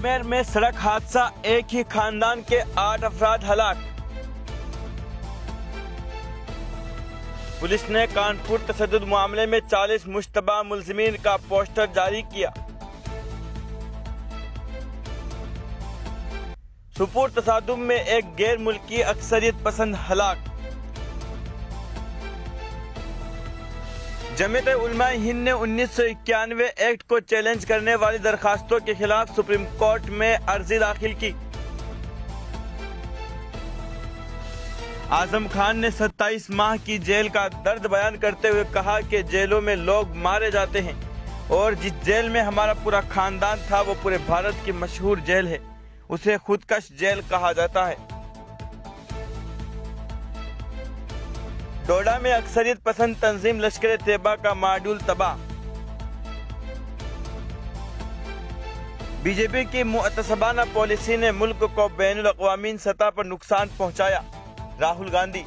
आमेर में सड़क हादसा, एक ही खानदान के 8 अफराद हलाक। पुलिस ने कानपुर तशद्दुद मामले में 40 मुश्तबा मुल्ज़िमीन का पोस्टर जारी किया। सुपुर तसादुम में एक गैर मुल्की अक्सरियत पसंद हलाक। जमीयत उलमाए हिंद ने 1991 एक्ट को चैलेंज करने वाली दरखास्तों के खिलाफ सुप्रीम कोर्ट में अर्जी दाखिल की। आजम खान ने 27 माह की जेल का दर्द बयान करते हुए कहा कि जेलों में लोग मारे जाते हैं और जिस जेल में हमारा पूरा खानदान था वो पूरे भारत की मशहूर जेल है, उसे खुदकश जेल कहा जाता है। डोडा में अक्सरियत पसंद तंजीम लश्कर तैयबा का मॉड्यूल तबाह। बीजेपी की मुअतसबाना पॉलिसी ने मुल्क को बैनुल अक़वामी सतह पर नुकसान पहुंचाया। राहुल गांधी।